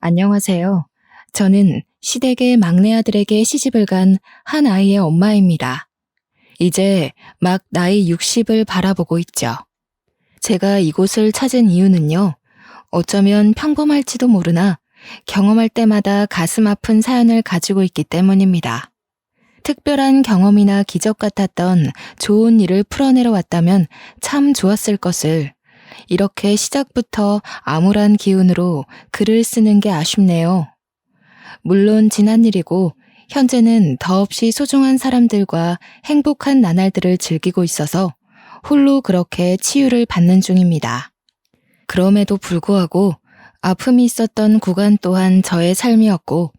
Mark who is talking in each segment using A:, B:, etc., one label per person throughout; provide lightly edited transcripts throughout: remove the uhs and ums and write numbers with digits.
A: 안녕하세요. 저는 시댁의 막내 아들에게 시집을 간 한 아이의 엄마입니다. 이제 막 나이 60을 바라보고 있죠. 제가 이곳을 찾은 이유는요. 어쩌면 평범할지도 모르나 경험할 때마다 가슴 아픈 사연을 가지고 있기 때문입니다. 특별한 경험이나 기적 같았던 좋은 일을 풀어내러 왔다면 참 좋았을 것을 이렇게 시작부터 암울한 기운으로 글을 쓰는 게 아쉽네요. 물론 지난 일이고 현재는 더없이 소중한 사람들과 행복한 나날들을 즐기고 있어서 홀로 그렇게 치유를 받는 중입니다. 그럼에도 불구하고 아픔이 있었던 구간 또한 저의 삶이었고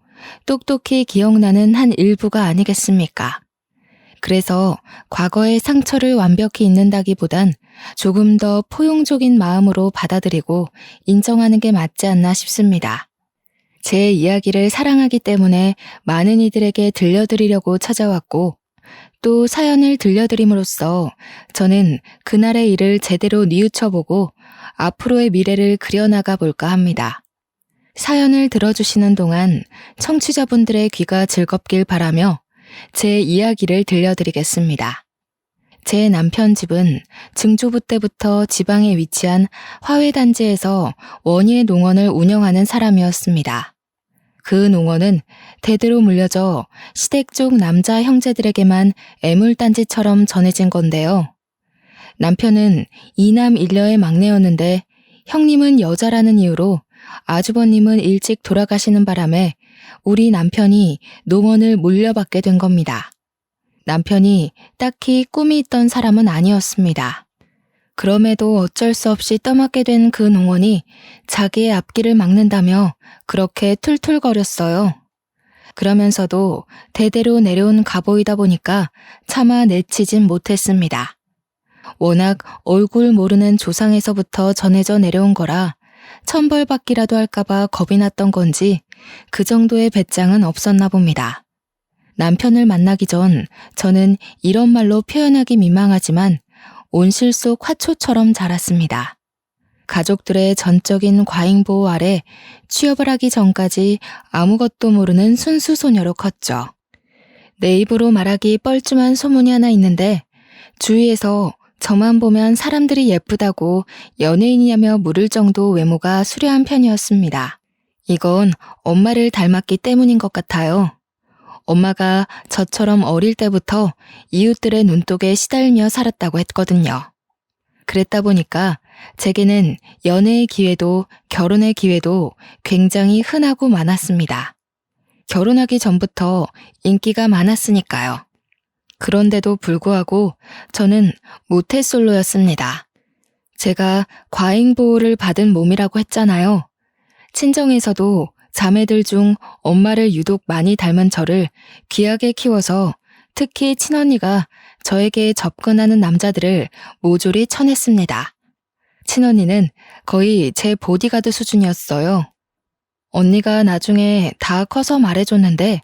A: 똑똑히 기억나는 한 일부가 아니겠습니까? 그래서 과거의 상처를 완벽히 잊는다기보단 조금 더 포용적인 마음으로 받아들이고 인정하는 게 맞지 않나 싶습니다. 제 이야기를 사랑하기 때문에 많은 이들에게 들려드리려고 찾아왔고 또 사연을 들려드림으로써 저는 그날의 일을 제대로 뉘우쳐보고 앞으로의 미래를 그려나가 볼까 합니다. 사연을 들어주시는 동안 청취자분들의 귀가 즐겁길 바라며 제 이야기를 들려드리겠습니다. 제 남편 집은 증조부 때부터 지방에 위치한 화훼단지에서 원예 농원을 운영하는 사람이었습니다. 그 농원은 대대로 물려져 시댁 쪽 남자 형제들에게만 애물단지처럼 전해진 건데요. 남편은 이남 일녀의 막내였는데 형님은 여자라는 이유로 아주버님은 일찍 돌아가시는 바람에 우리 남편이 농원을 물려받게 된 겁니다. 남편이 딱히 꿈이 있던 사람은 아니었습니다. 그럼에도 어쩔 수 없이 떠맡게 된 그 농원이 자기의 앞길을 막는다며 그렇게 툴툴거렸어요. 그러면서도 대대로 내려온 가보이다 보니까 차마 내치진 못했습니다. 워낙 얼굴 모르는 조상에서부터 전해져 내려온 거라 천벌받기라도 할까봐 겁이 났던 건지 그 정도의 배짱은 없었나 봅니다. 남편을 만나기 전 저는 이런 말로 표현하기 민망하지만 온실 속 화초처럼 자랐습니다. 가족들의 전적인 과잉보호 아래 취업을 하기 전까지 아무것도 모르는 순수 소녀로 컸죠. 내 입으로 말하기 뻘쭘한 소문이 하나 있는데 주위에서 저만 보면 사람들이 예쁘다고 연예인이냐며 물을 정도 외모가 수려한 편이었습니다. 이건 엄마를 닮았기 때문인 것 같아요. 엄마가 저처럼 어릴 때부터 이웃들의 눈독에 시달며 살았다고 했거든요. 그랬다 보니까 제게는 연애의 기회도 결혼의 기회도 굉장히 흔하고 많았습니다. 결혼하기 전부터 인기가 많았으니까요. 그런데도 불구하고 저는 모태솔로였습니다. 제가 과잉보호를 받은 몸이라고 했잖아요. 친정에서도 자매들 중 엄마를 유독 많이 닮은 저를 귀하게 키워서 특히 친언니가 저에게 접근하는 남자들을 모조리 쳐냈습니다. 친언니는 거의 제 보디가드 수준이었어요. 언니가 나중에 다 커서 말해줬는데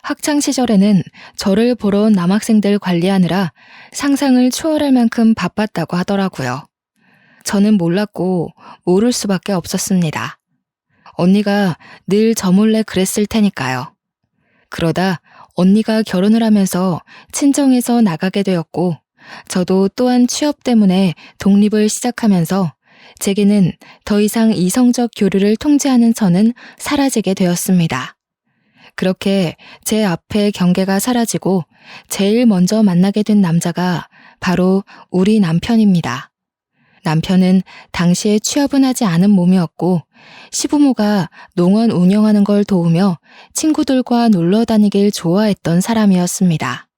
A: 학창시절에는 저를 보러 온 남학생들 관리하느라 상상을 초월할 만큼 바빴다고 하더라고요. 저는 몰랐고 모를 수밖에 없었습니다. 언니가 늘 저 몰래 그랬을 테니까요. 그러다 언니가 결혼을 하면서 친정에서 나가게 되었고 저도 또한 취업 때문에 독립을 시작하면서 제게는 더 이상 이성적 교류를 통제하는 선은 사라지게 되었습니다. 그렇게 제 앞에 경계가 사라지고 제일 먼저 만나게 된 남자가 바로 우리 남편입니다. 남편은 당시에 취업은 하지 않은 몸이었고 시부모가 농원 운영하는 걸 도우며 친구들과 놀러 다니길 좋아했던 사람이었습니다.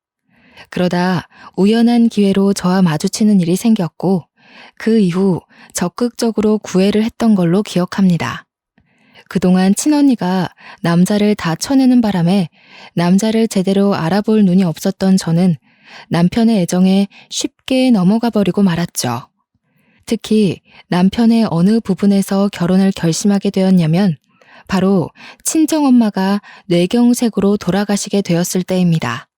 A: 그러다 우연한 기회로 저와 마주치는 일이 생겼고 그 이후 적극적으로 구애를 했던 걸로 기억합니다. 그동안 친언니가 남자를 다 쳐내는 바람에 남자를 제대로 알아볼 눈이 없었던 저는 남편의 애정에 쉽게 넘어가 버리고 말았죠. 특히 남편의 어느 부분에서 결혼을 결심하게 되었냐면 바로 친정엄마가 뇌경색으로 돌아가시게 되었을 때입니다.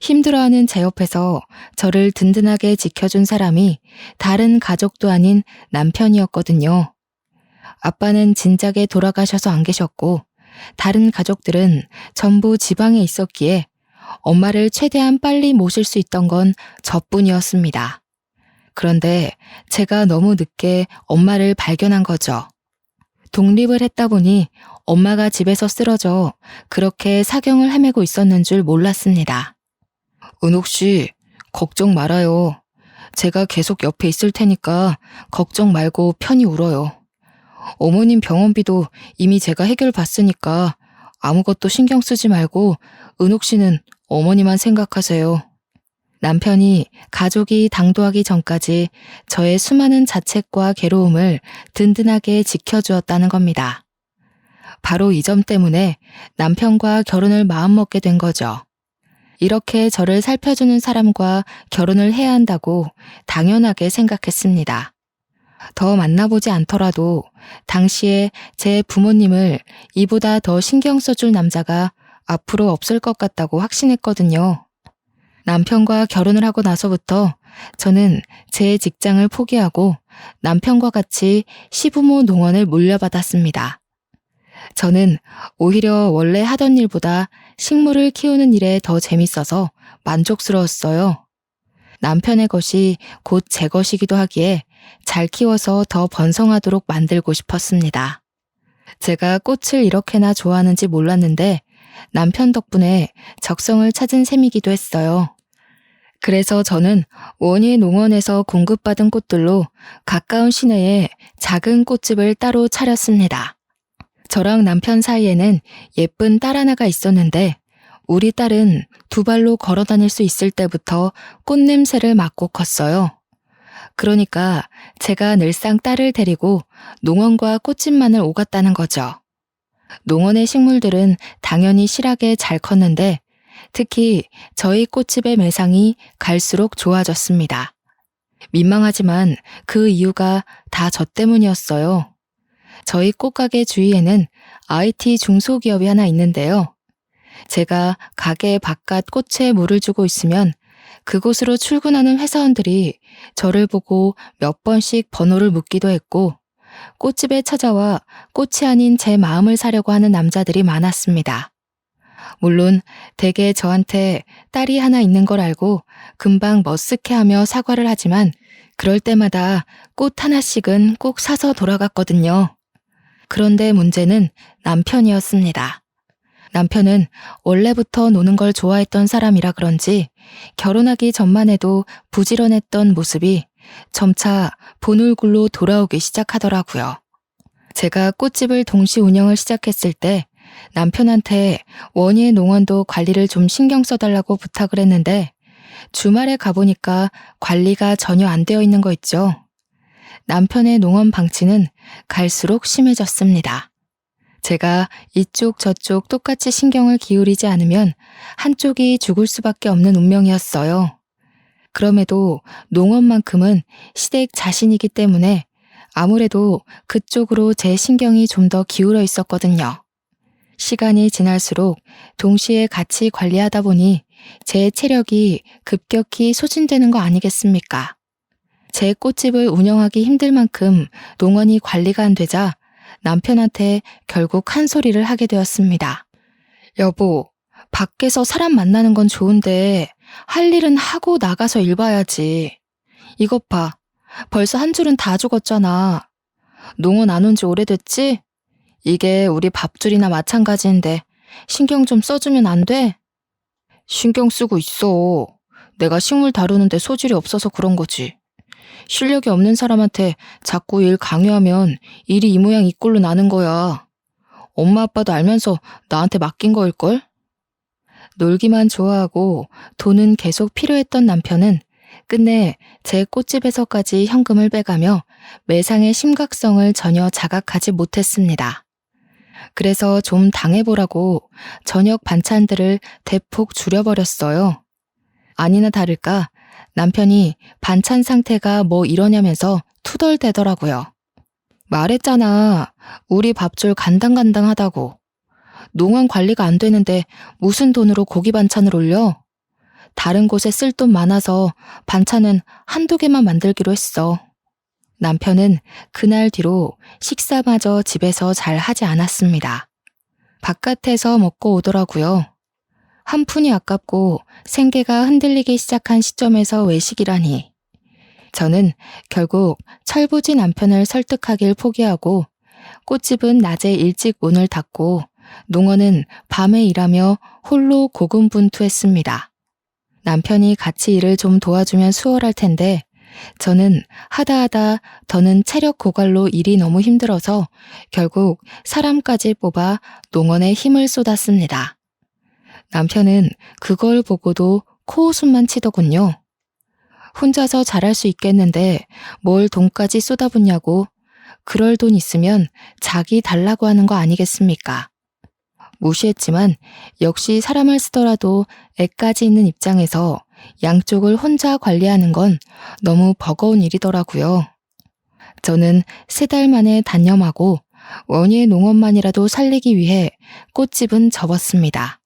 A: 힘들어하는 제 옆에서 저를 든든하게 지켜준 사람이 다른 가족도 아닌 남편이었거든요. 아빠는 진작에 돌아가셔서 안 계셨고 다른 가족들은 전부 지방에 있었기에 엄마를 최대한 빨리 모실 수 있던 건 저뿐이었습니다. 그런데 제가 너무 늦게 엄마를 발견한 거죠. 독립을 했다 보니 엄마가 집에서 쓰러져 그렇게 사경을 헤매고 있었는 줄 몰랐습니다. 은옥 씨, 걱정 말아요. 제가 계속 옆에 있을 테니까 걱정 말고 편히 울어요. 어머님 병원비도 이미 제가 해결받으니까 아무것도 신경 쓰지 말고 은옥 씨는 어머니만 생각하세요. 남편이 가족이 당도하기 전까지 저의 수많은 자책과 괴로움을 든든하게 지켜주었다는 겁니다. 바로 이 점 때문에 남편과 결혼을 마음먹게 된 거죠. 이렇게 저를 살펴주는 사람과 결혼을 해야 한다고 당연하게 생각했습니다. 더 만나보지 않더라도 당시에 제 부모님을 이보다 더 신경 써줄 남자가 앞으로 없을 것 같다고 확신했거든요. 남편과 결혼을 하고 나서부터 저는 제 직장을 포기하고 남편과 같이 시부모 농원을 물려받았습니다. 저는 오히려 원래 하던 일보다 식물을 키우는 일에 더 재밌어서 만족스러웠어요. 남편의 것이 곧 제 것이기도 하기에 잘 키워서 더 번성하도록 만들고 싶었습니다. 제가 꽃을 이렇게나 좋아하는지 몰랐는데 남편 덕분에 적성을 찾은 셈이기도 했어요. 그래서 저는 원예 농원에서 공급받은 꽃들로 가까운 시내에 작은 꽃집을 따로 차렸습니다. 저랑 남편 사이에는 예쁜 딸 하나가 있었는데 우리 딸은 두 발로 걸어 다닐 수 있을 때부터 꽃 냄새를 맡고 컸어요. 그러니까 제가 늘상 딸을 데리고 농원과 꽃집만을 오갔다는 거죠. 농원의 식물들은 당연히 실하게 잘 컸는데 특히 저희 꽃집의 매상이 갈수록 좋아졌습니다. 민망하지만 그 이유가 다 저 때문이었어요. 저희 꽃가게 주위에는 IT 중소기업이 하나 있는데요. 제가 가게 바깥 꽃에 물을 주고 있으면 그곳으로 출근하는 회사원들이 저를 보고 몇 번씩 번호를 묻기도 했고 꽃집에 찾아와 꽃이 아닌 제 마음을 사려고 하는 남자들이 많았습니다. 물론 대개 저한테 딸이 하나 있는 걸 알고 금방 머쓱해하며 사과를 하지만 그럴 때마다 꽃 하나씩은 꼭 사서 돌아갔거든요. 그런데 문제는 남편이었습니다. 남편은 원래부터 노는 걸 좋아했던 사람이라 그런지 결혼하기 전만 해도 부지런했던 모습이 점차 본울굴로 돌아오기 시작하더라고요. 제가 꽃집을 동시 운영을 시작했을 때 남편한테 원예 농원도 관리를 좀 신경 써달라고 부탁을 했는데 주말에 가보니까 관리가 전혀 안 되어 있는 거 있죠. 남편의 농원 방치는 갈수록 심해졌습니다. 제가 이쪽 저쪽 똑같이 신경을 기울이지 않으면 한쪽이 죽을 수밖에 없는 운명이었어요. 그럼에도 농원만큼은 시댁 자신이기 때문에 아무래도 그쪽으로 제 신경이 좀 더 기울어 있었거든요. 시간이 지날수록 동시에 같이 관리하다 보니 제 체력이 급격히 소진되는 거 아니겠습니까? 제 꽃집을 운영하기 힘들 만큼 농원이 관리가 안 되자 남편한테 결국 한 소리를 하게 되었습니다. 여보, 밖에서 사람 만나는 건 좋은데 할 일은 하고 나가서 일 봐야지. 이것 봐, 벌써 한 줄은 다 죽었잖아. 농원 안 온 지 오래됐지? 이게 우리 밥줄이나 마찬가지인데 신경 좀 써주면 안 돼? 신경 쓰고 있어. 내가 식물 다루는데 소질이 없어서 그런 거지. 실력이 없는 사람한테 자꾸 일 강요하면 일이 이 모양 이 꼴로 나는 거야. 엄마 아빠도 알면서 나한테 맡긴 거일걸? 놀기만 좋아하고 돈은 계속 필요했던 남편은 끝내 제 꽃집에서까지 현금을 빼가며 매상의 심각성을 전혀 자각하지 못했습니다. 그래서 좀 당해보라고 저녁 반찬들을 대폭 줄여버렸어요. 아니나 다를까 남편이 반찬 상태가 뭐 이러냐면서 투덜대더라고요. 말했잖아. 우리 밥줄 간당간당하다고. 농원 관리가 안 되는데 무슨 돈으로 고기 반찬을 올려? 다른 곳에 쓸 돈 많아서 반찬은 한두 개만 만들기로 했어. 남편은 그날 뒤로 식사마저 집에서 잘 하지 않았습니다. 바깥에서 먹고 오더라고요. 한 푼이 아깝고 생계가 흔들리기 시작한 시점에서 외식이라니. 저는 결국 철부지 남편을 설득하길 포기하고 꽃집은 낮에 일찍 문을 닫고 농어는 밤에 일하며 홀로 고군분투했습니다. 남편이 같이 일을 좀 도와주면 수월할 텐데 저는 하다하다 더는 체력 고갈로 일이 너무 힘들어서 결국 사람까지 뽑아 농원에 힘을 쏟았습니다. 남편은 그걸 보고도 코웃음만 치더군요. 혼자서 잘할 수 있겠는데 뭘 돈까지 쏟아붓냐고, 그럴 돈 있으면 자기 달라고 하는 거 아니겠습니까? 무시했지만 역시 사람을 쓰더라도 애까지 있는 입장에서 양쪽을 혼자 관리하는 건 너무 버거운 일이더라고요. 저는 3달 만에 단념하고 원예 농원만이라도 살리기 위해 꽃집은 접었습니다.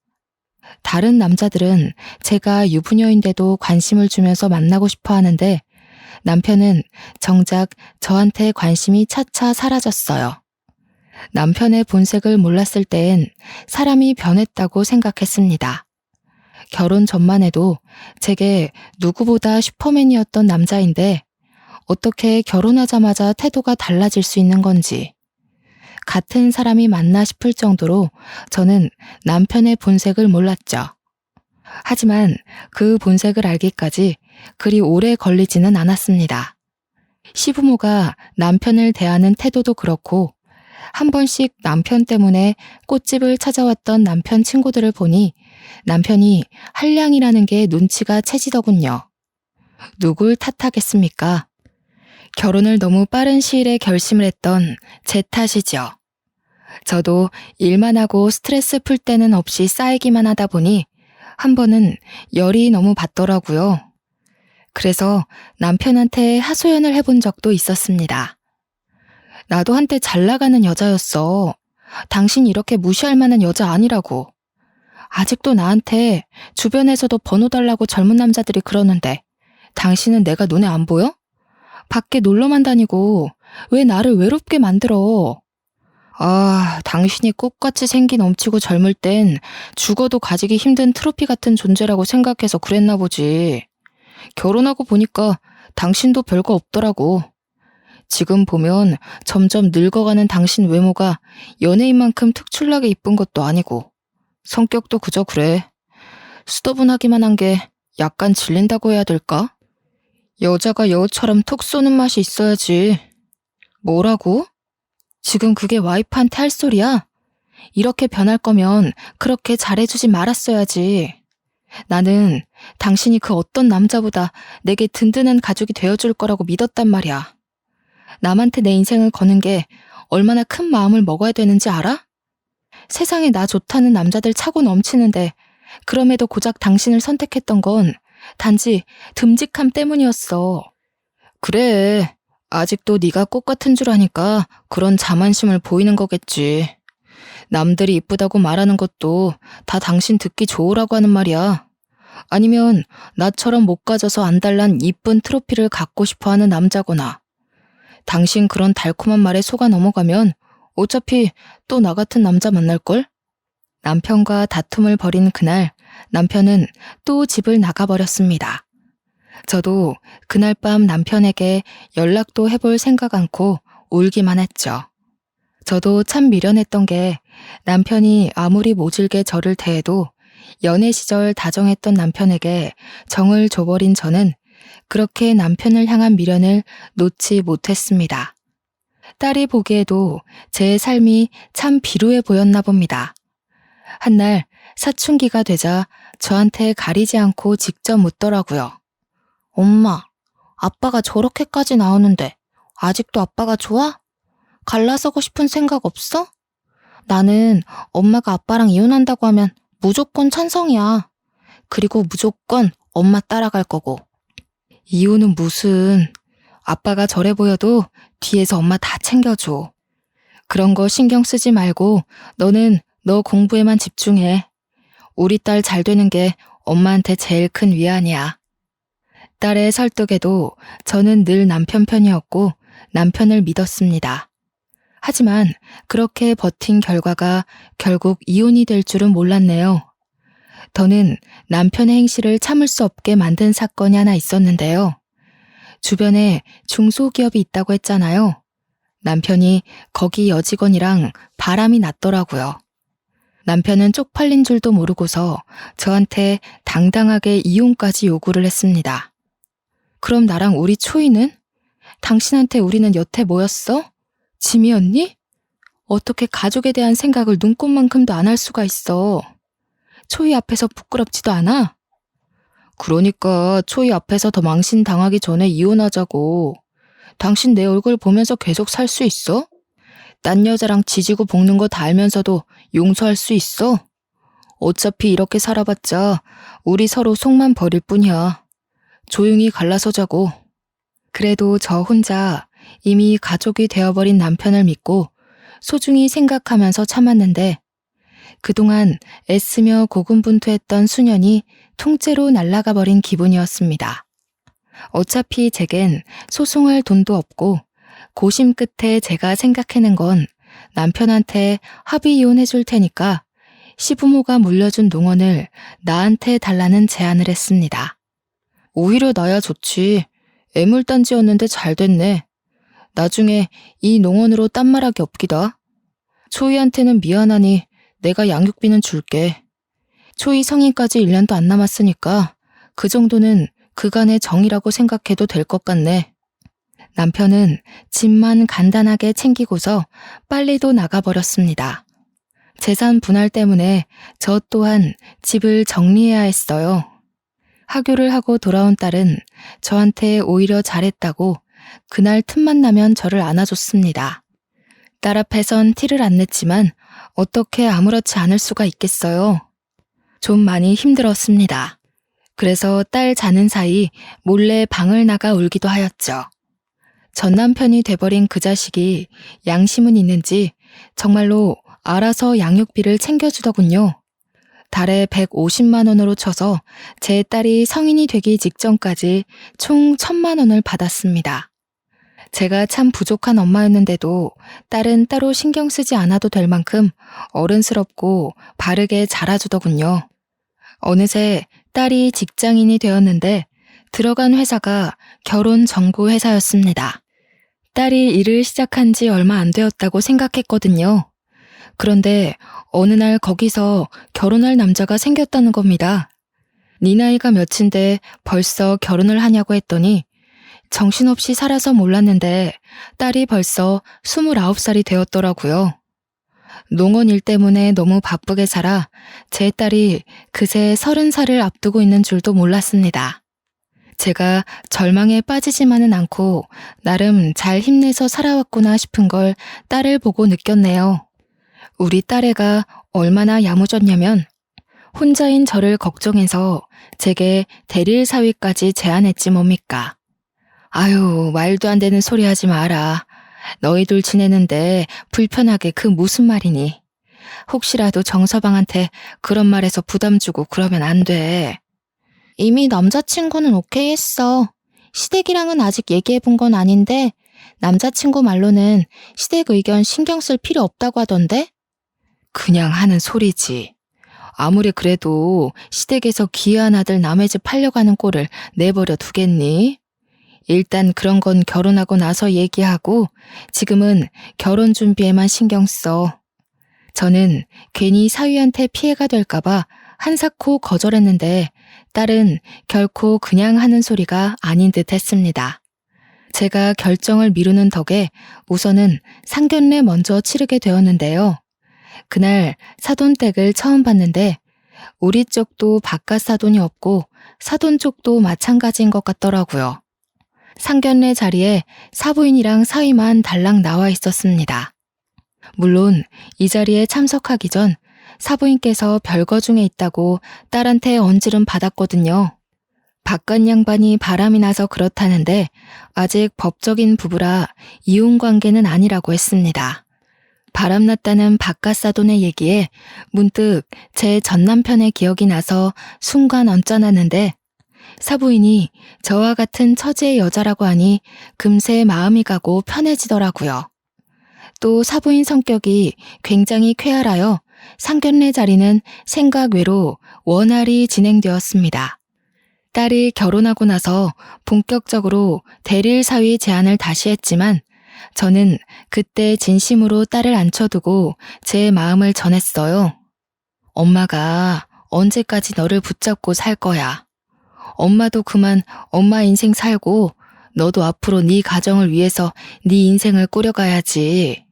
A: 다른 남자들은 제가 유부녀인데도 관심을 주면서 만나고 싶어 하는데 남편은 정작 저한테 관심이 차차 사라졌어요. 남편의 본색을 몰랐을 땐 사람이 변했다고 생각했습니다. 결혼 전만 해도 제게 누구보다 슈퍼맨이었던 남자인데 어떻게 결혼하자마자 태도가 달라질 수 있는 건지, 같은 사람이 맞나 싶을 정도로 저는 남편의 본색을 몰랐죠. 하지만 그 본색을 알기까지 그리 오래 걸리지는 않았습니다. 시부모가 남편을 대하는 태도도 그렇고 한 번씩 남편 때문에 꽃집을 찾아왔던 남편 친구들을 보니 남편이 한량이라는 게 눈치가 채지더군요. 누굴 탓하겠습니까? 결혼을 너무 빠른 시일에 결심을 했던 제 탓이죠. 저도 일만 하고 스트레스 풀 때는 없이 쌓이기만 하다 보니 한 번은 열이 너무 받더라고요. 그래서 남편한테 하소연을 해본 적도 있었습니다. 나도 한때 잘 나가는 여자였어. 당신 이렇게 무시할 만한 여자 아니라고. 아직도 나한테 주변에서도 번호 달라고 젊은 남자들이 그러는데 당신은 내가 눈에 안 보여? 밖에 놀러만 다니고 왜 나를 외롭게 만들어? 아, 당신이 꽃같이 생기 넘치고 젊을 땐 죽어도 가지기 힘든 트로피 같은 존재라고 생각해서 그랬나 보지. 결혼하고 보니까 당신도 별거 없더라고. 지금 보면 점점 늙어가는 당신 외모가 연예인만큼 특출나게 이쁜 것도 아니고 성격도 그저 그래. 수더분하기만 한 게 약간 질린다고 해야 될까? 여자가 여우처럼 톡 쏘는 맛이 있어야지. 뭐라고? 지금 그게 와이프한테 할 소리야? 이렇게 변할 거면 그렇게 잘해주지 말았어야지. 나는 당신이 그 어떤 남자보다 내게 든든한 가족이 되어줄 거라고 믿었단 말이야. 남한테 내 인생을 거는 게 얼마나 큰 마음을 먹어야 되는지 알아? 세상에 나 좋다는 남자들 차고 넘치는데 그럼에도 고작 당신을 선택했던 건 단지 듬직함 때문이었어. 그래, 아직도 네가 꽃 같은 줄 아니까 그런 자만심을 보이는 거겠지. 남들이 이쁘다고 말하는 것도 다 당신 듣기 좋으라고 하는 말이야. 아니면 나처럼 못 가져서 안달난 이쁜 트로피를 갖고 싶어하는 남자거나. 당신 그런 달콤한 말에 속아 넘어가면 어차피 또 나 같은 남자 만날걸? 남편과 다툼을 벌인 그날 남편은 또 집을 나가버렸습니다. 저도 그날 밤 남편에게 연락도 해볼 생각 않고 울기만 했죠. 저도 참 미련했던 게 남편이 아무리 모질게 저를 대해도 연애 시절 다정했던 남편에게 정을 줘버린 저는 그렇게 남편을 향한 미련을 놓지 못했습니다. 딸이 보기에도 제 삶이 참 비루해 보였나 봅니다. 한날 사춘기가 되자 저한테 가리지 않고 직접 묻더라고요. 엄마, 아빠가 저렇게까지 나오는데 아직도 아빠가 좋아? 갈라서고 싶은 생각 없어? 나는 엄마가 아빠랑 이혼한다고 하면 무조건 찬성이야. 그리고 무조건 엄마 따라갈 거고. 이혼은 무슨, 아빠가 저래 보여도 뒤에서 엄마 다 챙겨줘. 그런 거 신경 쓰지 말고 너는 너 공부에만 집중해. 우리 딸 잘 되는 게 엄마한테 제일 큰 위안이야. 딸의 설득에도 저는 늘 남편 편이었고 남편을 믿었습니다. 하지만 그렇게 버틴 결과가 결국 이혼이 될 줄은 몰랐네요. 더는 남편의 행실을 참을 수 없게 만든 사건이 하나 있었는데요. 주변에 중소기업이 있다고 했잖아요. 남편이 거기 여직원이랑 바람이 났더라고요. 남편은 쪽팔린 줄도 모르고서 저한테 당당하게 이혼까지 요구를 했습니다. 그럼 나랑 우리 초이는? 당신한테 우리는 여태 뭐였어? 짐이었니? 어떻게 가족에 대한 생각을 눈꼽만큼도 안 할 수가 있어. 초이 앞에서 부끄럽지도 않아? 그러니까 초이 앞에서 더 망신당하기 전에 이혼하자고. 당신 내 얼굴 보면서 계속 살 수 있어? 딴 여자랑 지지고 볶는 거 다 알면서도 용서할 수 있어? 어차피 이렇게 살아봤자 우리 서로 속만 버릴 뿐이야. 조용히 갈라서자고. 그래도 저 혼자 이미 가족이 되어버린 남편을 믿고 소중히 생각하면서 참았는데 그동안 애쓰며 고군분투했던 수년이 통째로 날아가 버린 기분이었습니다. 어차피 제겐 소송할 돈도 없고 고심 끝에 제가 생각해낸 건 남편한테 합의 이혼해줄 테니까 시부모가 물려준 농원을 나한테 달라는 제안을 했습니다. 오히려 나야 좋지. 애물단지였는데 잘 됐네. 나중에 이 농원으로 딴 말하기 없기다. 초이한테는 미안하니 내가 양육비는 줄게. 초이 성인까지 1년도 안 남았으니까 그 정도는 그간의 정이라고 생각해도 될 것 같네. 남편은 집만 간단하게 챙기고서 빨리도 나가버렸습니다. 재산 분할 때문에 저 또한 집을 정리해야 했어요. 하교를 하고 돌아온 딸은 저한테 오히려 잘했다고 그날 틈만 나면 저를 안아줬습니다. 딸 앞에선 티를 안 냈지만 어떻게 아무렇지 않을 수가 있겠어요. 좀 많이 힘들었습니다. 그래서 딸 자는 사이 몰래 방을 나가 울기도 하였죠. 전 남편이 돼버린 그 자식이 양심은 있는지 정말로 알아서 양육비를 챙겨주더군요. 달에 150만 원으로 쳐서 제 딸이 성인이 되기 직전까지 총 1,000만 원을 받았습니다. 제가 참 부족한 엄마였는데도 딸은 따로 신경 쓰지 않아도 될 만큼 어른스럽고 바르게 자라주더군요. 어느새 딸이 직장인이 되었는데 들어간 회사가 결혼 정보 회사였습니다. 딸이 일을 시작한 지 얼마 안 되었다고 생각했거든요. 그런데 어느 날 거기서 결혼할 남자가 생겼다는 겁니다. 네 나이가 몇인데 벌써 결혼을 하냐고 했더니 정신없이 살아서 몰랐는데 딸이 벌써 29살이 되었더라고요. 농원 일 때문에 너무 바쁘게 살아 제 딸이 그새 30살을 앞두고 있는 줄도 몰랐습니다. 제가 절망에 빠지지만은 않고 나름 잘 힘내서 살아왔구나 싶은 걸 딸을 보고 느꼈네요. 우리 딸애가 얼마나 야무졌냐면 혼자인 저를 걱정해서 제게 대릴 사위까지 제안했지 뭡니까. 아유, 말도 안 되는 소리 하지 마라. 너희들 지내는데 불편하게 그 무슨 말이니. 혹시라도 정서방한테 그런 말해서 부담 주고 그러면 안 돼. 이미 남자친구는 오케이 했어. 시댁이랑은 아직 얘기해본 건 아닌데 남자친구 말로는 시댁 의견 신경 쓸 필요 없다고 하던데? 그냥 하는 소리지. 아무리 그래도 시댁에서 귀한 아들 남의 집 팔려가는 꼴을 내버려 두겠니? 일단 그런 건 결혼하고 나서 얘기하고 지금은 결혼 준비에만 신경 써. 저는 괜히 사위한테 피해가 될까봐 한사코 거절했는데 딸은 결코 그냥 하는 소리가 아닌 듯 했습니다. 제가 결정을 미루는 덕에 우선은 상견례 먼저 치르게 되었는데요. 그날 사돈댁을 처음 봤는데 우리 쪽도 바깥 사돈이 없고 사돈 쪽도 마찬가지인 것 같더라고요. 상견례 자리에 사부인이랑 사위만 달랑 나와 있었습니다. 물론 이 자리에 참석하기 전 사부인께서 별거 중에 있다고 딸한테 언질은 받았거든요. 바깥 양반이 바람이 나서 그렇다는데 아직 법적인 부부라 이혼 관계는 아니라고 했습니다. 바람났다는 바깥 사돈의 얘기에 문득 제 전남편의 기억이 나서 순간 언짢았는데 사부인이 저와 같은 처지의 여자라고 하니 금세 마음이 가고 편해지더라고요. 또 사부인 성격이 굉장히 쾌활하여 상견례 자리는 생각 외로 원활히 진행되었습니다. 딸이 결혼하고 나서 본격적으로 대릴 사위 제안을 다시 했지만 저는 그때 진심으로 딸을 앉혀두고 제 마음을 전했어요. 엄마가 언제까지 너를 붙잡고 살 거야. 엄마도 그만 엄마 인생 살고 너도 앞으로 네 가정을 위해서 네 인생을 꾸려가야지.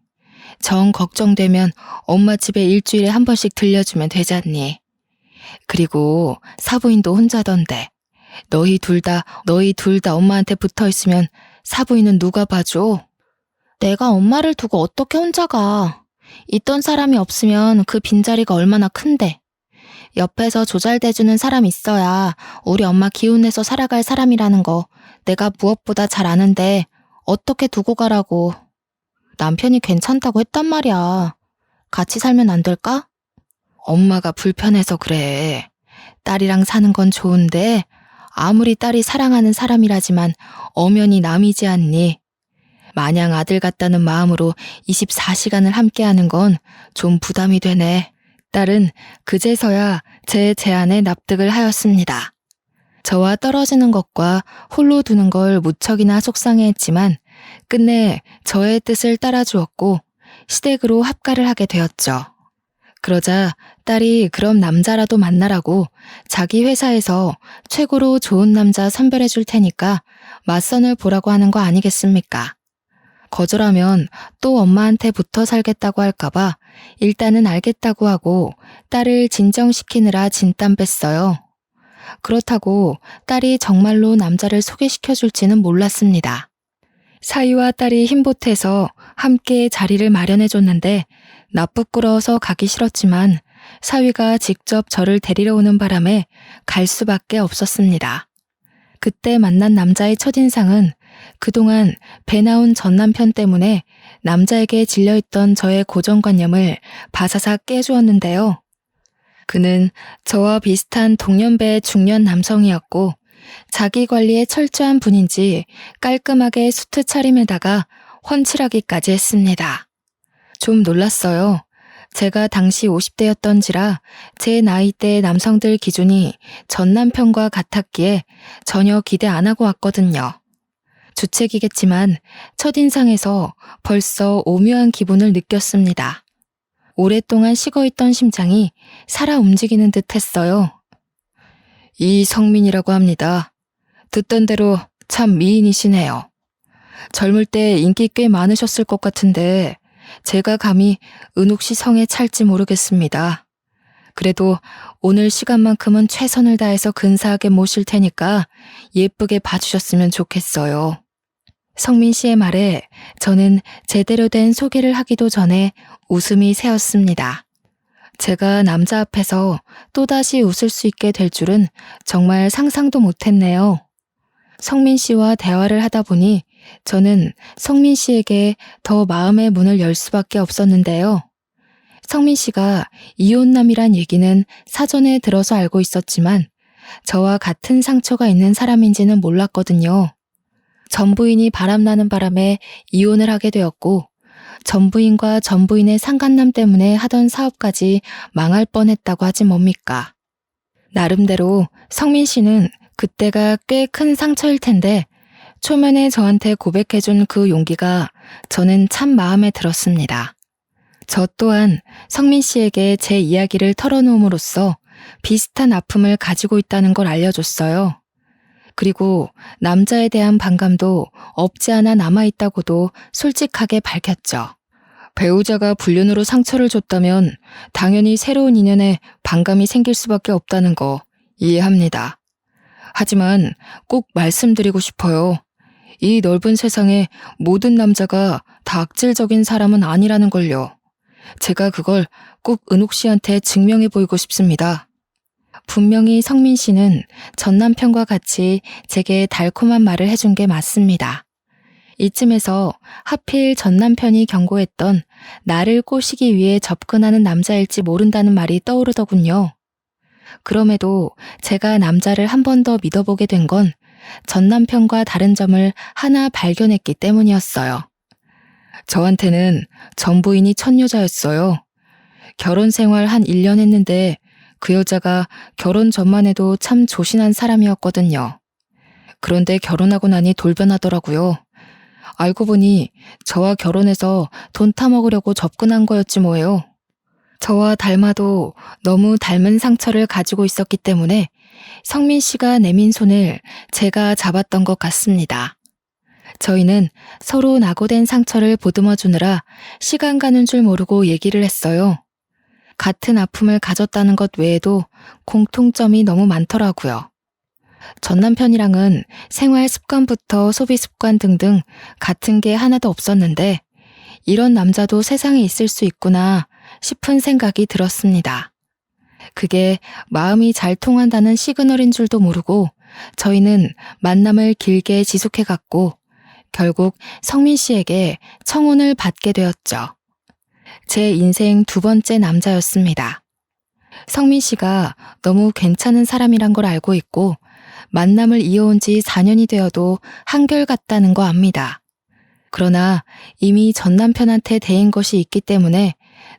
A: 정 걱정되면 엄마 집에 일주일에 한 번씩 들려주면 되잖니. 그리고 사부인도 혼자던데 너희 둘 다 엄마한테 붙어있으면 사부인은 누가 봐줘? 내가 엄마를 두고 어떻게 혼자 가? 있던 사람이 없으면 그 빈자리가 얼마나 큰데. 옆에서 조잘대주는 사람 있어야 우리 엄마 기운내서 살아갈 사람이라는 거 내가 무엇보다 잘 아는데 어떻게 두고 가라고. 남편이 괜찮다고 했단 말이야. 같이 살면 안 될까? 엄마가 불편해서 그래. 딸이랑 사는 건 좋은데 아무리 딸이 사랑하는 사람이라지만 엄연히 남이지 않니. 마냥 아들 같다는 마음으로 24시간을 함께하는 건 좀 부담이 되네. 딸은 그제서야 제 제안에 납득을 하였습니다. 저와 떨어지는 것과 홀로 두는 걸 무척이나 속상해했지만 끝내 저의 뜻을 따라주었고 시댁으로 합가를 하게 되었죠. 그러자 딸이 그럼 남자라도 만나라고 자기 회사에서 최고로 좋은 남자 선별해 줄 테니까 맞선을 보라고 하는 거 아니겠습니까? 거절하면 또 엄마한테 붙어 살겠다고 할까봐 일단은 알겠다고 하고 딸을 진정시키느라 진땀 뺐어요. 그렇다고 딸이 정말로 남자를 소개시켜줄지는 몰랐습니다. 사위와 딸이 힘보태서 함께 자리를 마련해줬는데 나 부끄러워서 가기 싫었지만 사위가 직접 저를 데리러 오는 바람에 갈 수밖에 없었습니다. 그때 만난 남자의 첫인상은 그동안 배 나온 전 남편 때문에 남자에게 질려있던 저의 고정관념을 바사삭 깨주었는데요. 그는 저와 비슷한 동년배의 중년 남성이었고 자기 관리에 철저한 분인지 깔끔하게 수트 차림에다가 훤칠하기까지 했습니다. 좀 놀랐어요. 제가 당시 50대였던지라 제 나이대의 남성들 기준이 전 남편과 같았기에 전혀 기대 안 하고 왔거든요. 주책이겠지만 첫인상에서 벌써 오묘한 기분을 느꼈습니다. 오랫동안 식어있던 심장이 살아 움직이는 듯 했어요. 이성민이라고 합니다. 듣던 대로 참 미인이시네요. 젊을 때 인기 꽤 많으셨을 것 같은데 제가 감히 은옥 씨 성에 찰지 모르겠습니다. 그래도 오늘 시간만큼은 최선을 다해서 근사하게 모실 테니까 예쁘게 봐주셨으면 좋겠어요. 성민 씨의 말에 저는 제대로 된 소개를 하기도 전에 웃음이 새었습니다. 제가 남자 앞에서 또다시 웃을 수 있게 될 줄은 정말 상상도 못했네요. 성민 씨와 대화를 하다 보니 저는 성민 씨에게 더 마음의 문을 열 수밖에 없었는데요. 성민 씨가 이혼남이란 얘기는 사전에 들어서 알고 있었지만 저와 같은 상처가 있는 사람인지는 몰랐거든요. 전부인이 바람나는 바람에 이혼을 하게 되었고 전부인과 전부인의 상간남 때문에 하던 사업까지 망할 뻔했다고 하지 뭡니까. 나름대로 성민 씨는 그때가 꽤 큰 상처일 텐데 초면에 저한테 고백해준 그 용기가 저는 참 마음에 들었습니다. 저 또한 성민 씨에게 제 이야기를 털어놓음으로써 비슷한 아픔을 가지고 있다는 걸 알려줬어요. 그리고 남자에 대한 반감도 없지 않아 남아있다고도 솔직하게 밝혔죠. 배우자가 불륜으로 상처를 줬다면 당연히 새로운 인연에 반감이 생길 수밖에 없다는 거 이해합니다. 하지만 꼭 말씀드리고 싶어요. 이 넓은 세상에 모든 남자가 다 악질적인 사람은 아니라는 걸요. 제가 그걸 꼭 은옥 씨한테 증명해 보이고 싶습니다. 분명히 성민 씨는 전 남편과 같이 제게 달콤한 말을 해준 게 맞습니다. 이쯤에서 하필 전 남편이 경고했던 나를 꼬시기 위해 접근하는 남자일지 모른다는 말이 떠오르더군요. 그럼에도 제가 남자를 한 번 더 믿어보게 된 건 전 남편과 다른 점을 하나 발견했기 때문이었어요. 저한테는 전 부인이 첫 여자였어요. 결혼 생활 한 1년 했는데 그 여자가 결혼 전만 해도 참 조신한 사람이었거든요. 그런데 결혼하고 나니 돌변하더라고요. 알고 보니 저와 결혼해서 돈 타먹으려고 접근한 거였지 뭐예요. 저와 닮아도 너무 닮은 상처를 가지고 있었기 때문에 성민 씨가 내민 손을 제가 잡았던 것 같습니다. 저희는 서로 낙오된 상처를 보듬어 주느라 시간 가는 줄 모르고 얘기를 했어요. 같은 아픔을 가졌다는 것 외에도 공통점이 너무 많더라고요. 전 남편이랑은 생활 습관부터 소비 습관 등등 같은 게 하나도 없었는데 이런 남자도 세상에 있을 수 있구나 싶은 생각이 들었습니다. 그게 마음이 잘 통한다는 시그널인 줄도 모르고 저희는 만남을 길게 지속해갔고 결국 성민 씨에게 청혼을 받게 되었죠. 제 인생 두 번째 남자였습니다. 성민 씨가 너무 괜찮은 사람이란 걸 알고 있고 만남을 이어온 지 4년이 되어도 한결같다는 거 압니다. 그러나 이미 전 남편한테 대인 것이 있기 때문에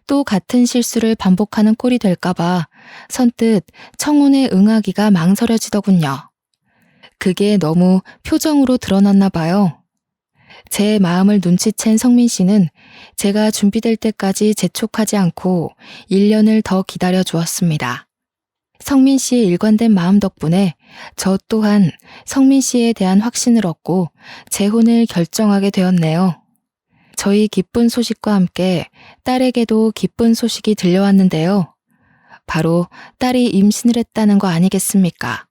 A: 또 같은 실수를 반복하는 꼴이 될까봐 선뜻 청혼에 응하기가 망설여지더군요. 그게 너무 표정으로 드러났나 봐요. 제 마음을 눈치챈 성민 씨는 제가 준비될 때까지 재촉하지 않고 1년을 더 기다려 주었습니다. 성민 씨의 일관된 마음 덕분에 저 또한 성민 씨에 대한 확신을 얻고 재혼을 결정하게 되었네요. 저희 기쁜 소식과 함께 딸에게도 기쁜 소식이 들려왔는데요. 바로 딸이 임신을 했다는 거 아니겠습니까?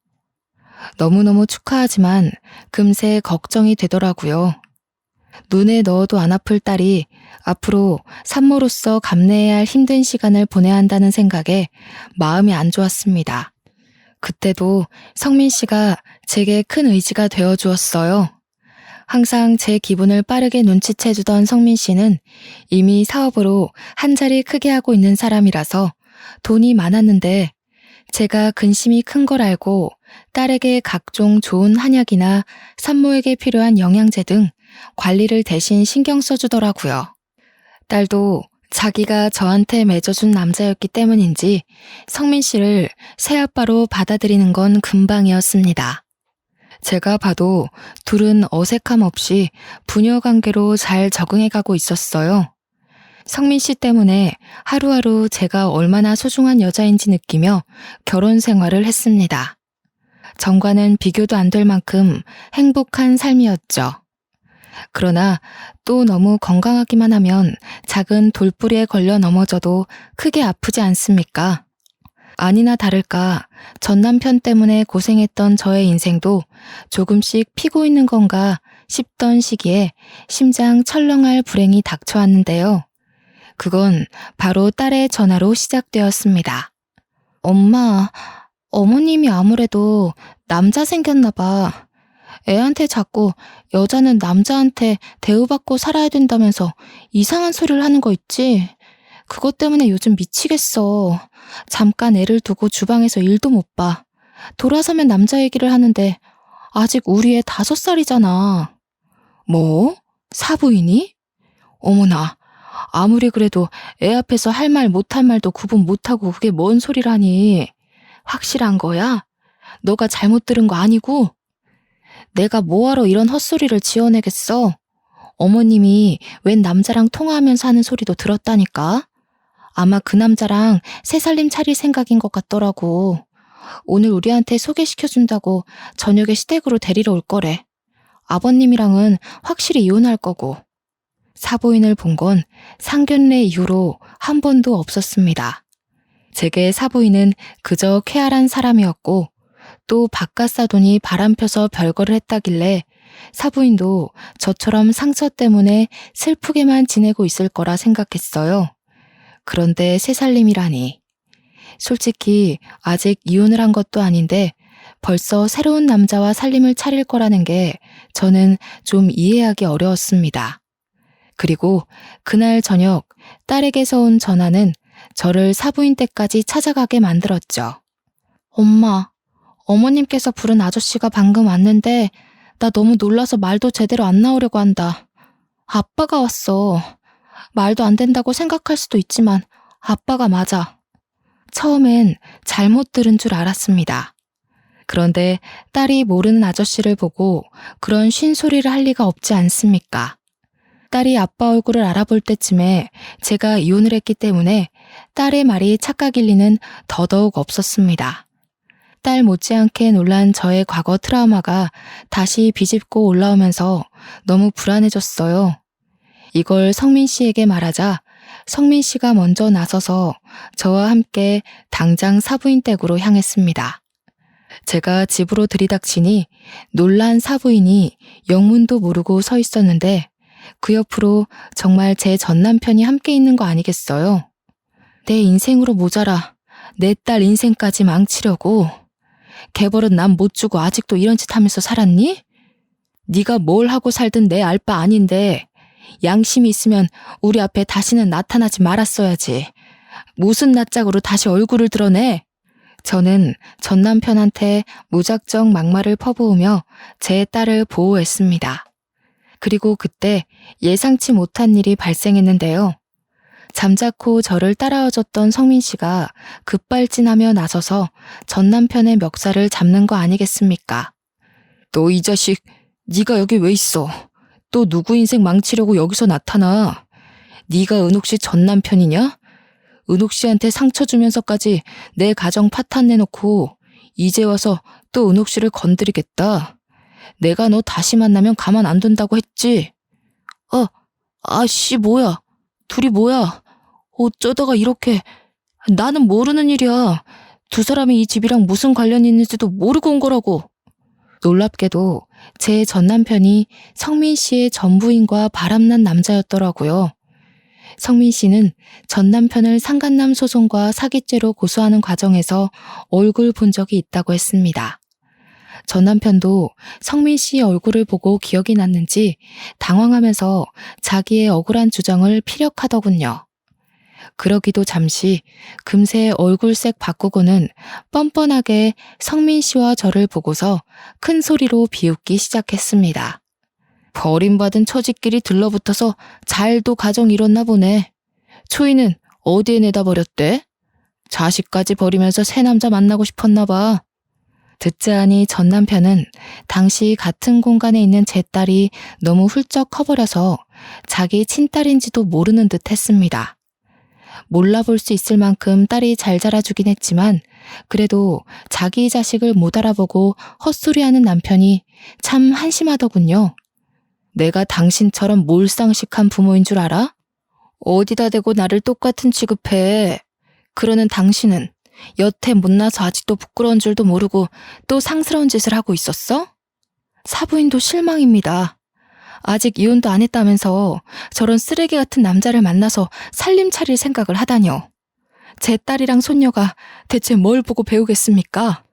A: 너무너무 축하하지만 금세 걱정이 되더라고요. 눈에 넣어도 안 아플 딸이 앞으로 산모로서 감내해야 할 힘든 시간을 보내야 한다는 생각에 마음이 안 좋았습니다. 그때도 성민 씨가 제게 큰 의지가 되어 주었어요. 항상 제 기분을 빠르게 눈치채주던 성민 씨는 이미 사업으로 한 자리 크게 하고 있는 사람이라서 돈이 많았는데 제가 근심이 큰 걸 알고 딸에게 각종 좋은 한약이나 산모에게 필요한 영양제 등 관리를 대신 신경 써주더라고요. 딸도 자기가 저한테 맺어준 남자였기 때문인지 성민 씨를 새아빠로 받아들이는 건 금방이었습니다. 제가 봐도 둘은 어색함 없이 부녀 관계로 잘 적응해가고 있었어요. 성민 씨 때문에 하루하루 제가 얼마나 소중한 여자인지 느끼며 결혼 생활을 했습니다. 전과는 비교도 안 될 만큼 행복한 삶이었죠. 그러나 또 너무 건강하기만 하면 작은 돌부리에 걸려 넘어져도 크게 아프지 않습니까? 아니나 다를까 전 남편 때문에 고생했던 저의 인생도 조금씩 피고 있는 건가 싶던 시기에 심장 철렁할 불행이 닥쳐왔는데요. 그건 바로 딸의 전화로 시작되었습니다. 엄마, 어머님이 아무래도 남자 생겼나 봐. 애한테 자꾸 여자는 남자한테 대우받고 살아야 된다면서 이상한 소리를 하는 거 있지? 그것 때문에 요즘 미치겠어. 잠깐 애를 두고 주방에서 일도 못 봐. 돌아서면 남자 얘기를 하는데 아직 우리 애 5살이잖아. 뭐? 사부인이? 어머나, 아무리 그래도 애 앞에서 할 말 못할 말도 구분 못하고 그게 뭔 소리라니. 확실한 거야? 너가 잘못 들은 거 아니고? 내가 뭐하러 이런 헛소리를 지어내겠어? 어머님이 웬 남자랑 통화하면서 하는 소리도 들었다니까? 아마 그 남자랑 새살림 차릴 생각인 것 같더라고. 오늘 우리한테 소개시켜준다고 저녁에 시댁으로 데리러 올 거래. 아버님이랑은 확실히 이혼할 거고. 사부인을 본 건 상견례 이후로 한 번도 없었습니다. 제게 사부인은 그저 쾌활한 사람이었고 또 바깥 사돈이 바람펴서 별거를 했다길래 사부인도 저처럼 상처 때문에 슬프게만 지내고 있을 거라 생각했어요. 그런데 새살림이라니. 솔직히 아직 이혼을 한 것도 아닌데 벌써 새로운 남자와 살림을 차릴 거라는 게 저는 좀 이해하기 어려웠습니다. 그리고 그날 저녁 딸에게서 온 전화는 저를 사부인 댁까지 찾아가게 만들었죠. 엄마, 어머님께서 부른 아저씨가 방금 왔는데 나 너무 놀라서 말도 제대로 안 나오려고 한다. 아빠가 왔어. 말도 안 된다고 생각할 수도 있지만 아빠가 맞아. 처음엔 잘못 들은 줄 알았습니다. 그런데 딸이 모르는 아저씨를 보고 그런 쉰소리를 할 리가 없지 않습니까? 딸이 아빠 얼굴을 알아볼 때쯤에 제가 이혼을 했기 때문에 딸의 말이 착각일 리는 더더욱 없었습니다. 딸 못지않게 놀란 저의 과거 트라우마가 다시 비집고 올라오면서 너무 불안해졌어요. 이걸 성민 씨에게 말하자 성민 씨가 먼저 나서서 저와 함께 당장 사부인 댁으로 향했습니다. 제가 집으로 들이닥치니 놀란 사부인이 영문도 모르고 서 있었는데 그 옆으로 정말 제 전남편이 함께 있는 거 아니겠어요? 내 인생으로 모자라 내 딸 인생까지 망치려고 개벌은 남 못 주고 아직도 이런 짓 하면서 살았니? 네가 뭘 하고 살든 내 알 바 아닌데 양심이 있으면 우리 앞에 다시는 나타나지 말았어야지. 무슨 낯짝으로 다시 얼굴을 드러내? 저는 전 남편한테 무작정 막말을 퍼부으며 제 딸을 보호했습니다. 그리고 그때 예상치 못한 일이 발생했는데요. 잠자코 저를 따라와줬던 성민 씨가 급발진하며 나서서 전 남편의 멱살을 잡는 거 아니겠습니까? 너 이 자식, 네가 여기 왜 있어? 또 누구 인생 망치려고 여기서 나타나? 네가 은옥 씨 전 남편이냐? 은옥 씨한테 상처 주면서까지 내 가정 파탄 내놓고 이제 와서 또 은옥 씨를 건드리겠다. 내가 너 다시 만나면 가만 안 둔다고 했지? 아씨 뭐야? 둘이 뭐야? 어쩌다가 이렇게... 나는 모르는 일이야. 두 사람이 이 집이랑 무슨 관련이 있는지도 모르고 온 거라고. 놀랍게도 제 전남편이 성민 씨의 전부인과 바람난 남자였더라고요. 성민 씨는 전남편을 상간남 소송과 사기죄로 고소하는 과정에서 얼굴 본 적이 있다고 했습니다. 전남편도 성민 씨의 얼굴을 보고 기억이 났는지 당황하면서 자기의 억울한 주장을 피력하더군요. 그러기도 잠시 금세 얼굴색 바꾸고는 뻔뻔하게 성민 씨와 저를 보고서 큰 소리로 비웃기 시작했습니다. 버림받은 처지끼리 들러붙어서 잘도 가정 이뤘나 보네. 초이는 어디에 내다 버렸대? 자식까지 버리면서 새 남자 만나고 싶었나 봐. 듣자 하니 전 남편은 당시 같은 공간에 있는 제 딸이 너무 훌쩍 커버려서 자기 친딸인지도 모르는 듯 했습니다. 몰라볼 수 있을 만큼 딸이 잘 자라주긴 했지만 그래도 자기 자식을 못 알아보고 헛소리하는 남편이 참 한심하더군요. 내가 당신처럼 몰상식한 부모인 줄 알아? 어디다 대고 나를 똑같은 취급해. 그러는 당신은 여태 못나서 아직도 부끄러운 줄도 모르고 또 상스러운 짓을 하고 있었어? 사부인도 실망입니다. 아직 이혼도 안 했다면서 저런 쓰레기 같은 남자를 만나서 살림 차릴 생각을 하다뇨. 제 딸이랑 손녀가 대체 뭘 보고 배우겠습니까?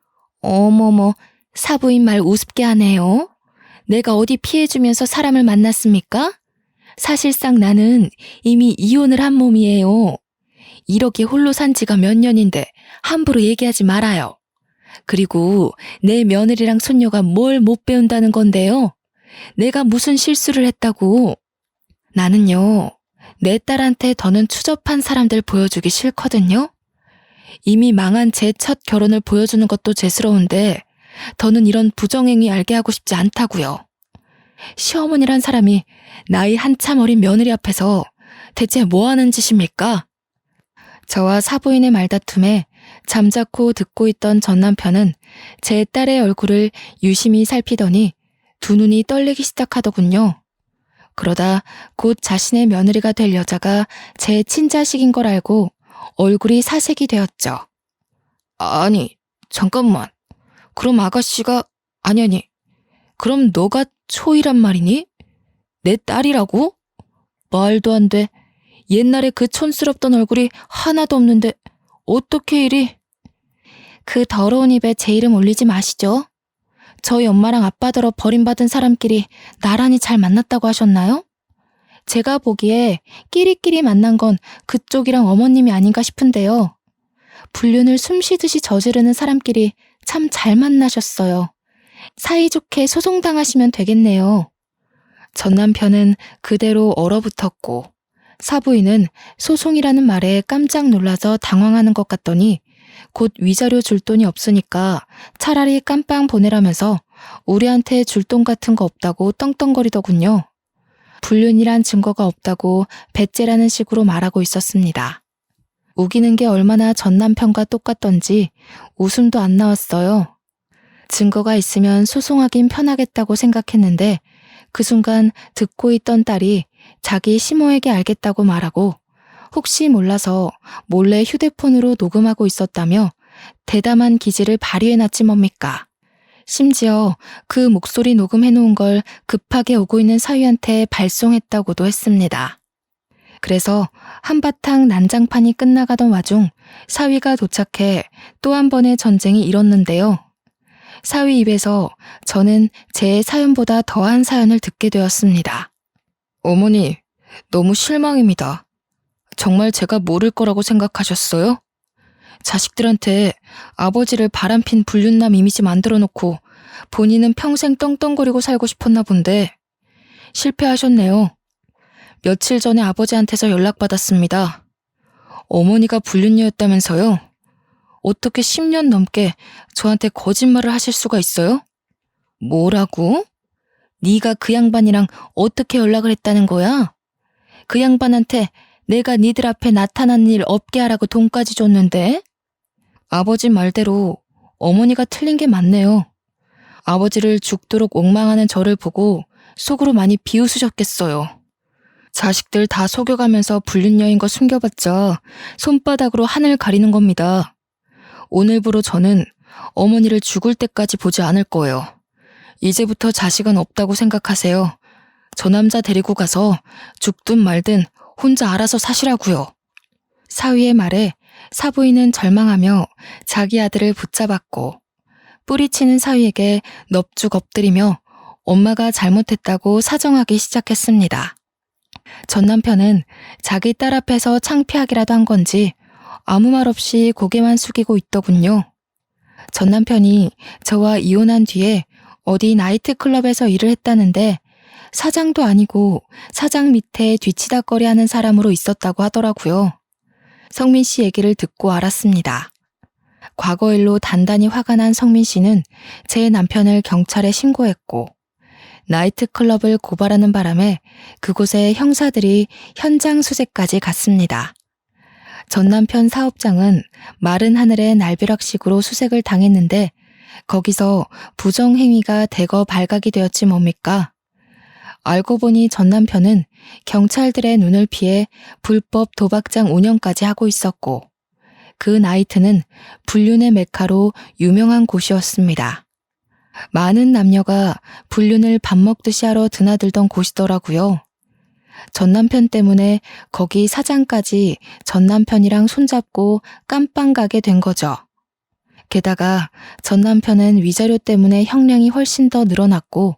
A: 어머머, 사부인 말 우습게 하네요. 내가 어디 피해주면서 사람을 만났습니까? 사실상 나는 이미 이혼을 한 몸이에요. 이렇게 홀로 산 지가 몇 년인데 함부로 얘기하지 말아요. 그리고 내 며느리랑 손녀가 뭘 못 배운다는 건데요. 내가 무슨 실수를 했다고. 나는요, 내 딸한테 더는 추접한 사람들 보여주기 싫거든요. 이미 망한 제 첫 결혼을 보여주는 것도 죄스러운데 더는 이런 부정행위 알게 하고 싶지 않다고요. 시어머니란 사람이 나이 한참 어린 며느리 앞에서 대체 뭐 하는 짓입니까? 저와 사부인의 말다툼에 잠자코 듣고 있던 전 남편은 제 딸의 얼굴을 유심히 살피더니 두 눈이 떨리기 시작하더군요. 그러다 곧 자신의 며느리가 될 여자가 제 친자식인 걸 알고 얼굴이 사색이 되었죠. 아니, 잠깐만. 그럼 아가씨가... 아니. 그럼 너가 초이란 말이니? 내 딸이라고? 말도 안 돼. 옛날에 그 촌스럽던 얼굴이 하나도 없는데 어떻게 이리... 그 더러운 입에 제 이름 올리지 마시죠. 저희 엄마랑 아빠더러 버림받은 사람끼리 나란히 잘 만났다고 하셨나요? 제가 보기에 끼리끼리 만난 건 그쪽이랑 어머님이 아닌가 싶은데요. 불륜을 숨쉬듯이 저지르는 사람끼리 참 잘 만나셨어요. 사이좋게 소송당하시면 되겠네요. 전 남편은 그대로 얼어붙었고 사부인은 소송이라는 말에 깜짝 놀라서 당황하는 것 같더니 곧 위자료 줄 돈이 없으니까 차라리 깜빵 보내라면서 우리한테 줄 돈 같은 거 없다고 떵떵거리더군요. 불륜이란 증거가 없다고 배째라는 식으로 말하고 있었습니다. 우기는 게 얼마나 전 남편과 똑같던지 웃음도 안 나왔어요. 증거가 있으면 소송하긴 편하겠다고 생각했는데 그 순간 듣고 있던 딸이 자기 시모에게 알겠다고 말하고 혹시 몰라서 몰래 휴대폰으로 녹음하고 있었다며 대담한 기질을 발휘해놨지 뭡니까. 심지어 그 목소리 녹음해놓은 걸 급하게 오고 있는 사위한테 발송했다고도 했습니다. 그래서 한바탕 난장판이 끝나가던 와중 사위가 도착해 또 한 번의 전쟁이 일었는데요. 사위 입에서 저는 제 사연보다 더한 사연을 듣게 되었습니다. 어머니, 너무 실망입니다. 정말 제가 모를 거라고 생각하셨어요? 자식들한테 아버지를 바람핀 불륜남 이미지 만들어 놓고 본인은 평생 떵떵거리고 살고 싶었나 본데 실패하셨네요. 며칠 전에 아버지한테서 연락받았습니다. 어머니가 불륜녀였다면서요? 어떻게 10년 넘게 저한테 거짓말을 하실 수가 있어요? 뭐라고? 네가 그 양반이랑 어떻게 연락을 했다는 거야? 그 양반한테 내가 니들 앞에 나타나는 일 없게 하라고 돈까지 줬는데? 아버지 말대로 어머니가 틀린 게 맞네요. 아버지를 죽도록 옥망하는 저를 보고 속으로 많이 비웃으셨겠어요. 자식들 다 속여가면서 불륜녀인 거 숨겨봤자 손바닥으로 하늘 가리는 겁니다. 오늘부로 저는 어머니를 죽을 때까지 보지 않을 거예요. 이제부터 자식은 없다고 생각하세요. 저 남자 데리고 가서 죽든 말든 혼자 알아서 사시라고요. 사위의 말에 사부인은 절망하며 자기 아들을 붙잡았고 뿌리치는 사위에게 넙죽 엎드리며 엄마가 잘못했다고 사정하기 시작했습니다. 전 남편은 자기 딸 앞에서 창피하기라도 한 건지 아무 말 없이 고개만 숙이고 있더군요. 전 남편이 저와 이혼한 뒤에 어디 나이트클럽에서 일을 했다는데 사장도 아니고 사장 밑에 뒤치다꺼리하는 사람으로 있었다고 하더라고요. 성민 씨 얘기를 듣고 알았습니다. 과거 일로 단단히 화가 난 성민 씨는 제 남편을 경찰에 신고했고 나이트클럽을 고발하는 바람에 그곳에 형사들이 현장 수색까지 갔습니다. 전 남편 사업장은 마른 하늘의 날벼락식으로 수색을 당했는데 거기서 부정행위가 대거 발각이 되었지 뭡니까? 알고 보니 전 남편은 경찰들의 눈을 피해 불법 도박장 운영까지 하고 있었고 그 나이트는 불륜의 메카로 유명한 곳이었습니다. 많은 남녀가 불륜을 밥 먹듯이 하러 드나들던 곳이더라고요. 전 남편 때문에 거기 사장까지 전 남편이랑 손잡고 깜빵 가게 된 거죠. 게다가 전 남편은 위자료 때문에 형량이 훨씬 더 늘어났고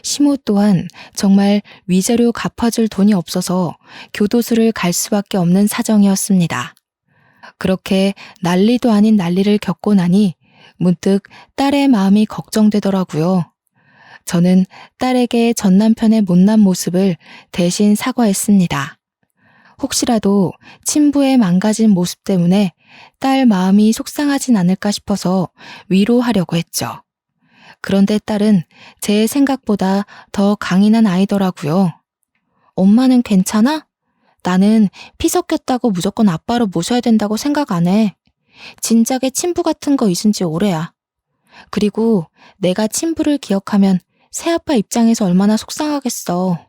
A: 시모 또한 정말 위자료 갚아줄 돈이 없어서 교도소를 갈 수밖에 없는 사정이었습니다. 그렇게 난리도 아닌 난리를 겪고 나니 문득 딸의 마음이 걱정되더라고요. 저는 딸에게 전 남편의 못난 모습을 대신 사과했습니다. 혹시라도 친부의 망가진 모습 때문에 딸 마음이 속상하진 않을까 싶어서 위로하려고 했죠. 그런데 딸은 제 생각보다 더 강인한 아이더라고요. 엄마는 괜찮아? 나는 피 섞였다고 무조건 아빠로 모셔야 된다고 생각 안 해. 진작에 친부 같은 거 잊은 지 오래야. 그리고 내가 친부를 기억하면 새아빠 입장에서 얼마나 속상하겠어.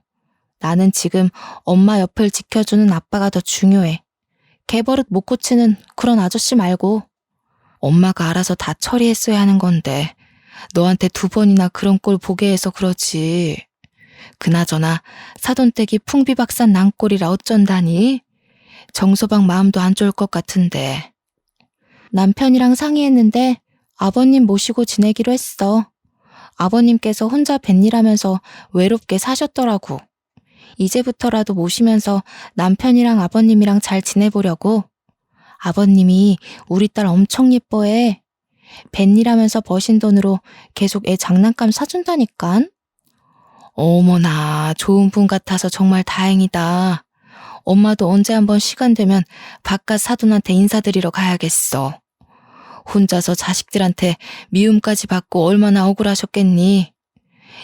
A: 나는 지금 엄마 옆을 지켜주는 아빠가 더 중요해. 개버릇 못 고치는 그런 아저씨 말고. 엄마가 알아서 다 처리했어야 하는 건데 너한테 2번이나 그런 꼴 보게 해서 그러지. 그나저나 사돈댁이 풍비박산 난 꼴이라 어쩐다니? 정서방 마음도 안 좋을 것 같은데. 남편이랑 상의했는데 아버님 모시고 지내기로 했어. 아버님께서 혼자 뱃일하면서 외롭게 사셨더라고. 이제부터라도 모시면서 남편이랑 아버님이랑 잘 지내보려고. 아버님이 우리 딸 엄청 예뻐해. 벤일하면서 버신 돈으로 계속 애 장난감 사준다니깐. 어머나, 좋은 분 같아서 정말 다행이다. 엄마도 언제 한번 시간 되면 바깥 사돈한테 인사드리러 가야겠어. 혼자서 자식들한테 미움까지 받고 얼마나 억울하셨겠니.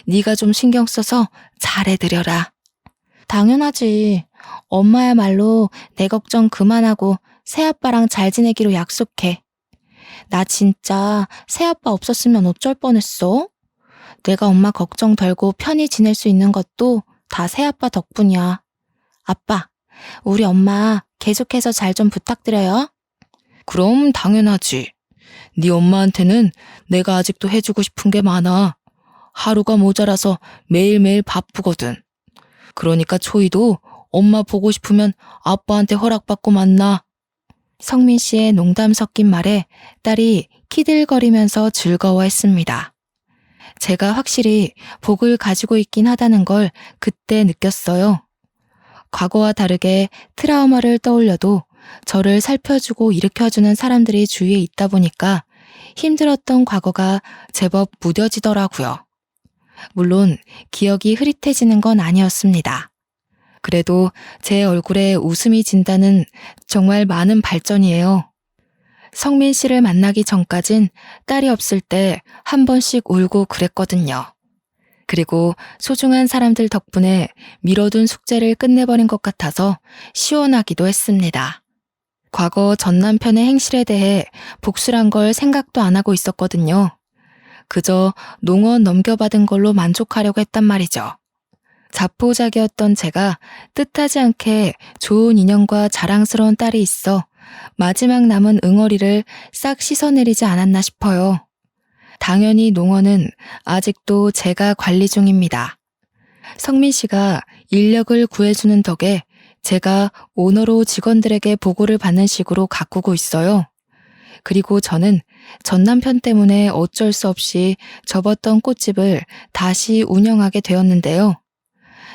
A: 네가 좀 신경 써서 잘해드려라. 당연하지. 엄마야말로 내 걱정 그만하고 새아빠랑 잘 지내기로 약속해. 나 진짜 새아빠 없었으면 어쩔 뻔했어. 내가 엄마 걱정 덜고 편히 지낼 수 있는 것도 다 새아빠 덕분이야. 아빠, 우리 엄마 계속해서 잘 좀 부탁드려요. 그럼 당연하지. 네 엄마한테는 내가 아직도 해주고 싶은 게 많아. 하루가 모자라서 매일매일 바쁘거든. 그러니까 초이도 엄마 보고 싶으면 아빠한테 허락받고 만나. 성민 씨의 농담 섞인 말에 딸이 키들거리면서 즐거워했습니다. 제가 확실히 복을 가지고 있긴 하다는 걸 그때 느꼈어요. 과거와 다르게 트라우마를 떠올려도 저를 살펴주고 일으켜주는 사람들이 주위에 있다 보니까 힘들었던 과거가 제법 무뎌지더라고요. 물론 기억이 흐릿해지는 건 아니었습니다. 그래도 제 얼굴에 웃음이 진다는 정말 많은 발전이에요. 성민 씨를 만나기 전까진 딸이 없을 때 한 번씩 울고 그랬거든요. 그리고 소중한 사람들 덕분에 미뤄둔 숙제를 끝내버린 것 같아서 시원하기도 했습니다. 과거 전 남편의 행실에 대해 복수란 걸 생각도 안 하고 있었거든요. 그저 농원 넘겨받은 걸로 만족하려고 했단 말이죠. 자포자기였던 제가 뜻하지 않게 좋은 인연과 자랑스러운 딸이 있어 마지막 남은 응어리를 싹 씻어내리지 않았나 싶어요. 당연히 농원은 아직도 제가 관리 중입니다. 성민 씨가 인력을 구해주는 덕에 제가 오너로 직원들에게 보고를 받는 식으로 가꾸고 있어요. 그리고 저는 전 남편 때문에 어쩔 수 없이 접었던 꽃집을 다시 운영하게 되었는데요.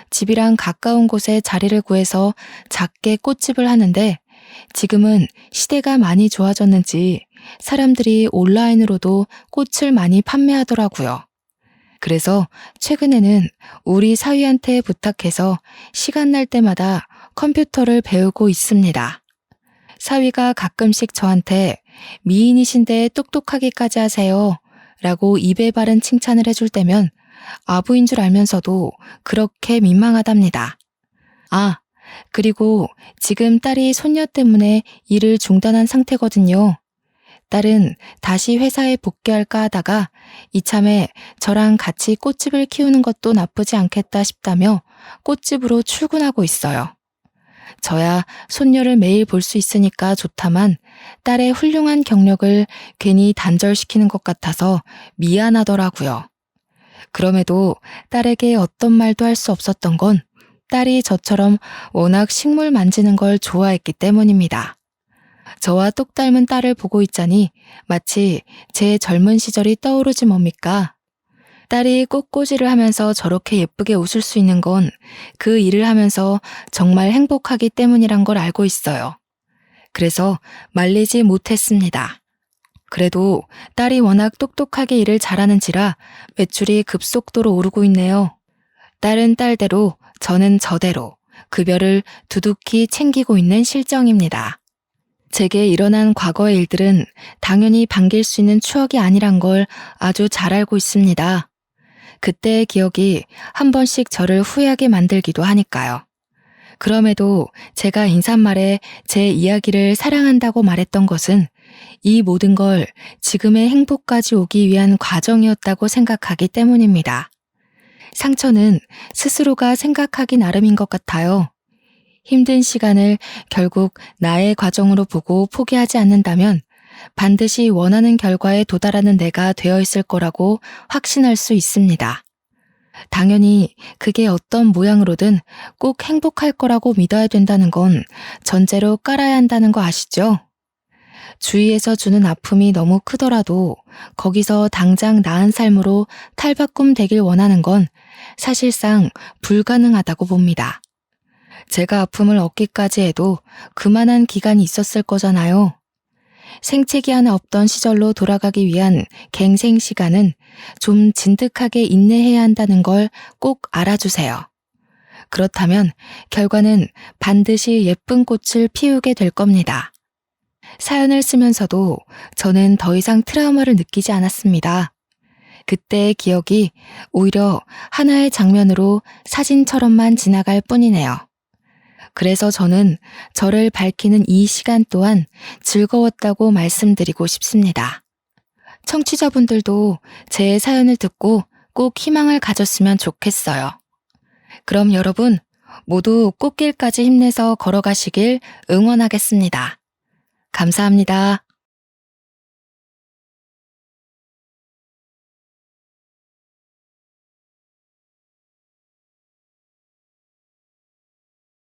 A: 집이랑 가까운 곳에 자리를 구해서 작게 꽃집을 하는데 지금은 시대가 많이 좋아졌는지 사람들이 온라인으로도 꽃을 많이 판매하더라고요. 그래서 최근에는 우리 사위한테 부탁해서 시간 날 때마다 컴퓨터를 배우고 있습니다. 사위가 가끔씩 저한테 미인이신데 똑똑하기까지 하세요 라고 입에 바른 칭찬을 해줄 때면 아부인 줄 알면서도 그렇게 민망하답니다. 아, 그리고 지금 딸이 손녀 때문에 일을 중단한 상태거든요. 딸은 다시 회사에 복귀할까 하다가 이참에 저랑 같이 꽃집을 키우는 것도 나쁘지 않겠다 싶다며 꽃집으로 출근하고 있어요. 저야 손녀를 매일 볼 수 있으니까 좋다만 딸의 훌륭한 경력을 괜히 단절시키는 것 같아서 미안하더라고요. 그럼에도 딸에게 어떤 말도 할 수 없었던 건 딸이 저처럼 워낙 식물 만지는 걸 좋아했기 때문입니다. 저와 똑 닮은 딸을 보고 있자니 마치 제 젊은 시절이 떠오르지 뭡니까? 딸이 꽃꽂이를 하면서 저렇게 예쁘게 웃을 수 있는 건 그 일을 하면서 정말 행복하기 때문이란 걸 알고 있어요. 그래서 말리지 못했습니다. 그래도 딸이 워낙 똑똑하게 일을 잘하는지라 매출이 급속도로 오르고 있네요. 딸은 딸대로 저는 저대로 급여를 두둑히 챙기고 있는 실정입니다. 제게 일어난 과거의 일들은 당연히 반길 수 있는 추억이 아니란 걸 아주 잘 알고 있습니다. 그때의 기억이 한 번씩 저를 후회하게 만들기도 하니까요. 그럼에도 제가 인사말에 제 이야기를 사랑한다고 말했던 것은 이 모든 걸 지금의 행복까지 오기 위한 과정이었다고 생각하기 때문입니다. 상처는 스스로가 생각하기 나름인 것 같아요. 힘든 시간을 결국 나의 과정으로 보고 포기하지 않는다면 반드시 원하는 결과에 도달하는 내가 되어 있을 거라고 확신할 수 있습니다. 당연히 그게 어떤 모양으로든 꼭 행복할 거라고 믿어야 된다는 건 전제로 깔아야 한다는 거 아시죠? 주위에서 주는 아픔이 너무 크더라도 거기서 당장 나은 삶으로 탈바꿈 되길 원하는 건 사실상 불가능하다고 봅니다. 제가 아픔을 얻기까지 해도 그만한 기간이 있었을 거잖아요. 생채기 하나 없던 시절로 돌아가기 위한 갱생 시간은 좀 진득하게 인내해야 한다는 걸 꼭 알아주세요. 그렇다면 결과는 반드시 예쁜 꽃을 피우게 될 겁니다. 사연을 쓰면서도 저는 더 이상 트라우마를 느끼지 않았습니다. 그때의 기억이 오히려 하나의 장면으로 사진처럼만 지나갈 뿐이네요. 그래서 저는 저를 밝히는 이 시간 또한 즐거웠다고 말씀드리고 싶습니다. 청취자분들도 제 사연을 듣고 꼭 희망을 가졌으면 좋겠어요. 그럼 여러분 모두 꽃길까지 힘내서 걸어가시길 응원하겠습니다. 감사합니다.